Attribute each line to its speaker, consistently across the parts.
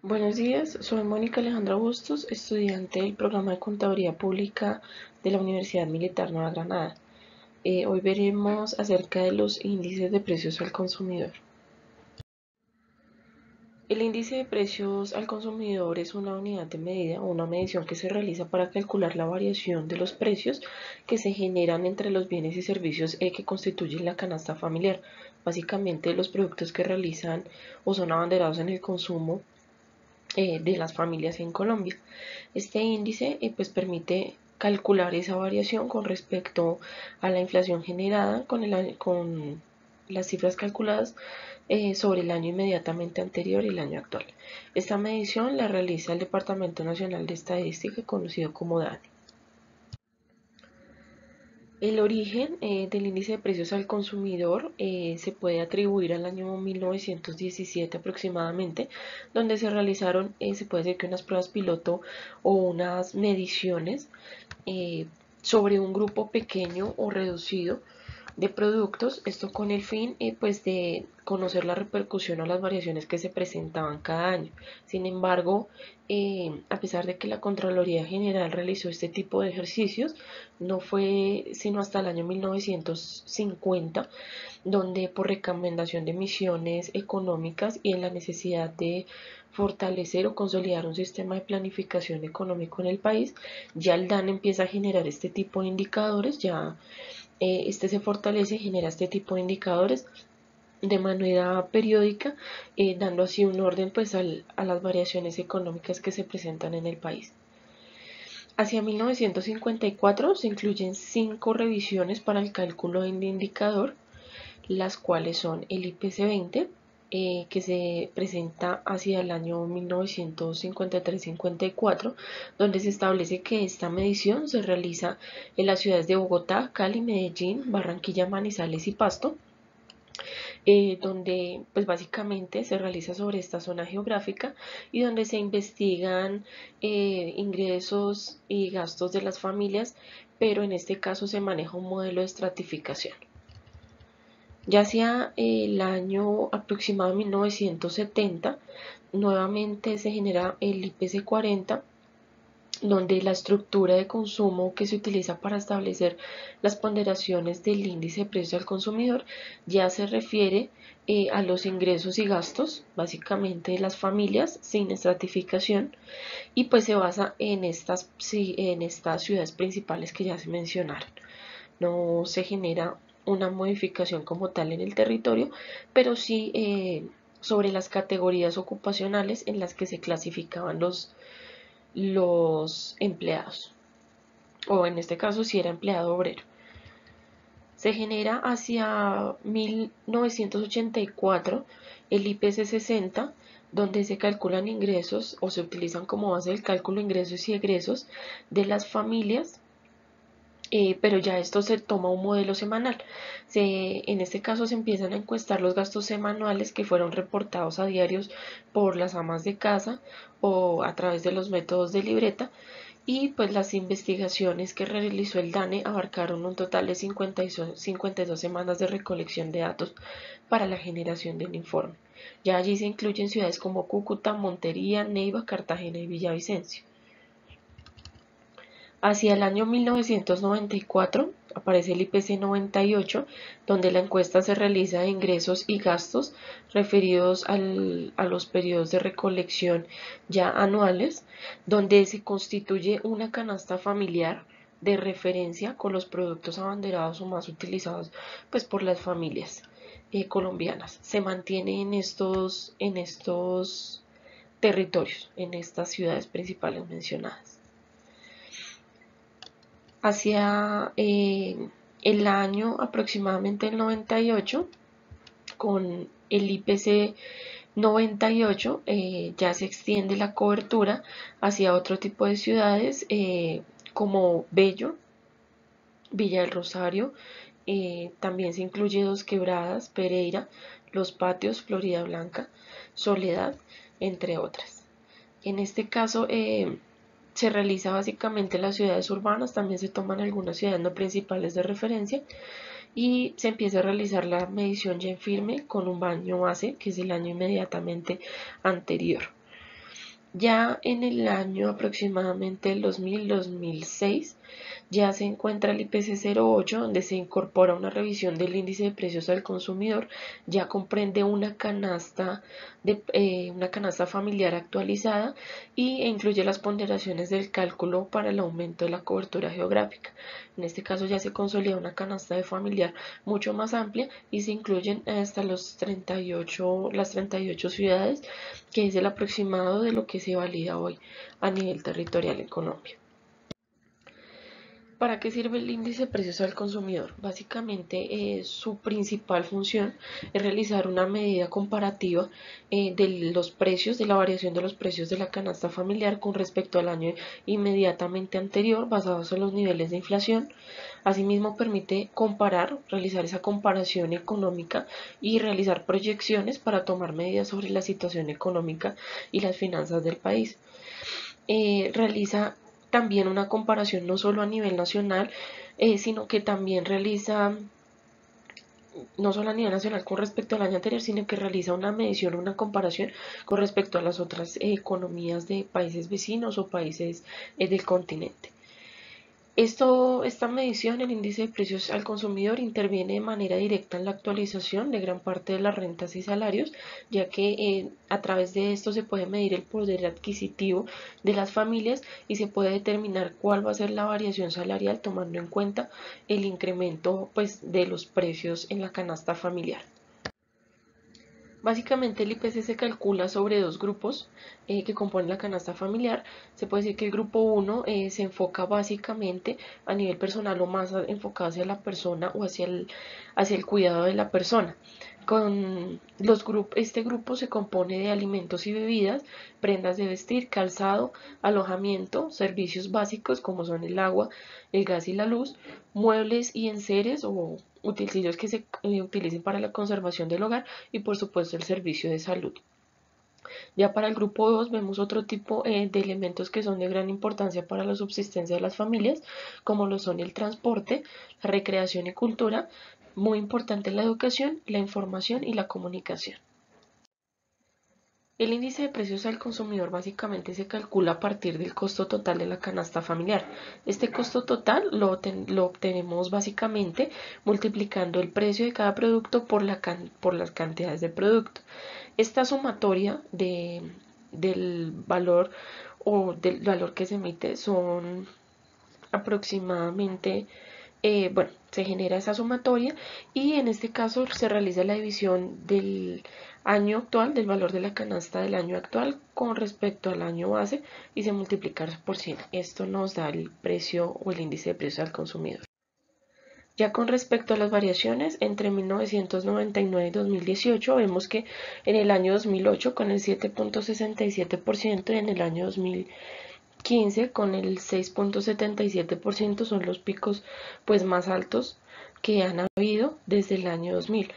Speaker 1: Buenos días, soy Mónica Alejandra Bustos, estudiante del programa de Contaduría Pública de la Universidad Militar Nueva Granada. Hoy veremos acerca de los índices de precios al consumidor. El índice de precios al consumidor es una unidad de medida o una medición que se realiza para calcular la variación de los precios que se generan entre los bienes y servicios que constituyen la canasta familiar, básicamente los productos que realizan o son abanderados en el consumo de las familias en Colombia. Este índice pues permite calcular esa variación con respecto a la inflación generada con las cifras calculadas sobre el año inmediatamente anterior y el año actual. Esta medición la realiza el Departamento Nacional de Estadística, conocido como DANE. El origen del índice de precios al consumidor se puede atribuir al año 1917 aproximadamente, donde se realizaron, se puede decir que unas pruebas piloto o unas mediciones eh, sobre un grupo pequeño o reducido de productos, esto con el fin pues de conocer la repercusión o las variaciones que se presentaban cada año. Sin embargo, a pesar de que la Contraloría General realizó este tipo de ejercicios, no fue sino hasta el año 1950 donde por recomendación de misiones económicas y en la necesidad de fortalecer o consolidar un sistema de planificación económico en el país, ya el DAN empieza a generar este tipo de indicadores, ya este se fortalece y genera este tipo de indicadores de manera periódica, dando así un orden pues a las variaciones económicas que se presentan en el país. Hacia 1954 se incluyen 5 revisiones para el cálculo del indicador, las cuales son el IPC 20, que se presenta hacia el año 1953-54, donde se establece que esta medición se realiza en las ciudades de Bogotá, Cali, Medellín, Barranquilla, Manizales y Pasto, donde pues básicamente se realiza sobre esta zona geográfica y donde se investigan ingresos y gastos de las familias, pero en este caso se maneja un modelo de estratificación. Ya hacia el año aproximado 1970, nuevamente se genera el IPC 40, donde la estructura de consumo que se utiliza para establecer las ponderaciones del índice de precio al consumidor ya se refiere a los ingresos y gastos, básicamente de las familias, sin estratificación, y pues se basa en estas ciudades principales que ya se mencionaron. No se genera una modificación como tal en el territorio, pero sí sobre las categorías ocupacionales en las que se clasificaban los empleados, o en este caso si era empleado obrero. Se genera hacia 1984 el IPC 60, donde se calculan ingresos o se utilizan como base el cálculo de ingresos y egresos de las familias, pero ya esto se toma un modelo semanal. En este caso se empiezan a encuestar los gastos semanales que fueron reportados a diarios por las amas de casa o a través de los métodos de libreta, y pues las investigaciones que realizó el DANE abarcaron un total de 52 semanas de recolección de datos para la generación del informe. Ya allí se incluyen ciudades como Cúcuta, Montería, Neiva, Cartagena y Villavicencio. Hacia el año 1994 aparece el IPC 98, donde la encuesta se realiza de ingresos y gastos referidos a los periodos de recolección ya anuales, donde se constituye una canasta familiar de referencia con los productos abanderados o más utilizados pues, por las familias colombianas. Se mantiene en estos territorios, en estas ciudades principales mencionadas. Hacia el año aproximadamente el 98, con el IPC 98, ya se extiende la cobertura hacia otro tipo de ciudades como Bello, Villa del Rosario, también se incluye Dos Quebradas, Pereira, Los Patios, Florida Blanca, Soledad, entre otras. En este caso, se realiza básicamente en las ciudades urbanas, también se toman algunas ciudades no principales de referencia y se empieza a realizar la medición ya en firme con un año base, que es el año inmediatamente anterior. Ya en el año aproximadamente el 2000-2006 ya se encuentra el IPC 08, donde se incorpora una revisión del índice de precios al consumidor, ya comprende una canasta familiar actualizada e incluye las ponderaciones del cálculo para el aumento de la cobertura geográfica. En este caso ya se consolida una canasta de familiar mucho más amplia y se incluyen hasta las 38 ciudades, que es el aproximado de lo que se valida hoy a nivel territorial en Colombia. ¿Para qué sirve el índice de precios al consumidor? Básicamente, su principal función es realizar una medida comparativa de los precios, de la variación de los precios de la canasta familiar con respecto al año inmediatamente anterior, basados en los niveles de inflación. Asimismo, permite realizar esa comparación económica y realizar proyecciones para tomar medidas sobre la situación económica y las finanzas del país. Realiza también una comparación no solo a nivel nacional, sino que también realiza no solo a nivel nacional con respecto al año anterior, sino que realiza una medición, una comparación con respecto a las otras economías de países vecinos o países del continente. Esta medición, el índice de precios al consumidor, interviene de manera directa en la actualización de gran parte de las rentas y salarios, ya que a través de esto se puede medir el poder adquisitivo de las familias y se puede determinar cuál va a ser la variación salarial, tomando en cuenta el incremento, pues, de los precios en la canasta familiar. Básicamente el IPC se calcula sobre dos grupos que componen la canasta familiar. Se puede decir que el grupo 1 se enfoca básicamente a nivel personal o más enfocado hacia la persona o hacia el cuidado de la persona. Este grupo se compone de alimentos y bebidas, prendas de vestir, calzado, alojamiento, servicios básicos como son el agua, el gas y la luz, muebles y enseres o utensilios que se utilicen para la conservación del hogar y por supuesto el servicio de salud. Ya para el grupo 2 vemos otro tipo de elementos que son de gran importancia para la subsistencia de las familias, como lo son el transporte, la recreación y cultura, muy importante la educación, la información y la comunicación. El índice de precios al consumidor básicamente se calcula a partir del costo total de la canasta familiar. Este costo total lo obtenemos básicamente multiplicando el precio de cada producto por las cantidades de producto. Esta sumatoria del valor que se emite son aproximadamente, se genera esa sumatoria y en este caso se realiza la división del año actual, del valor de la canasta del año actual con respecto al año base y se multiplica por 100. Esto nos da el precio o el índice de precios al consumidor. Ya con respecto a las variaciones, entre 1999 y 2018 vemos que en el año 2008 con el 7.67% y en el año 2015 con el 6.77% son los picos pues más altos que han habido desde el año 2000.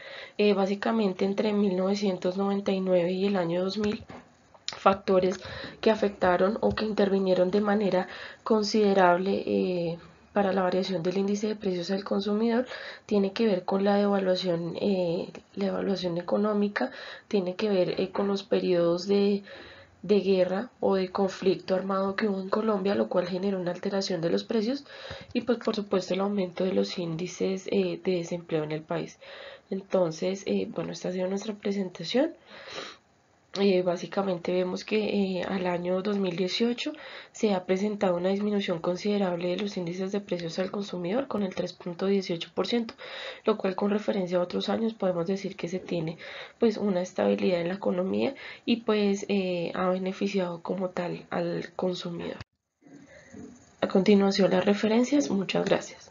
Speaker 1: Básicamente entre 1999 y el año 2000 factores que afectaron o que intervinieron de manera considerable para la variación del índice de precios al consumidor tiene que ver con la devaluación económica, tiene que ver con los periodos de guerra o de conflicto armado que hubo en Colombia, lo cual generó una alteración de los precios y pues por supuesto el aumento de los índices de desempleo en el país. Entonces, bueno, esta ha sido nuestra presentación. Básicamente vemos que al año 2018 se ha presentado una disminución considerable de los índices de precios al consumidor con el 3.18%, lo cual con referencia a otros años podemos decir que se tiene pues una estabilidad en la economía y pues ha beneficiado como tal al consumidor. A continuación las referencias, muchas gracias.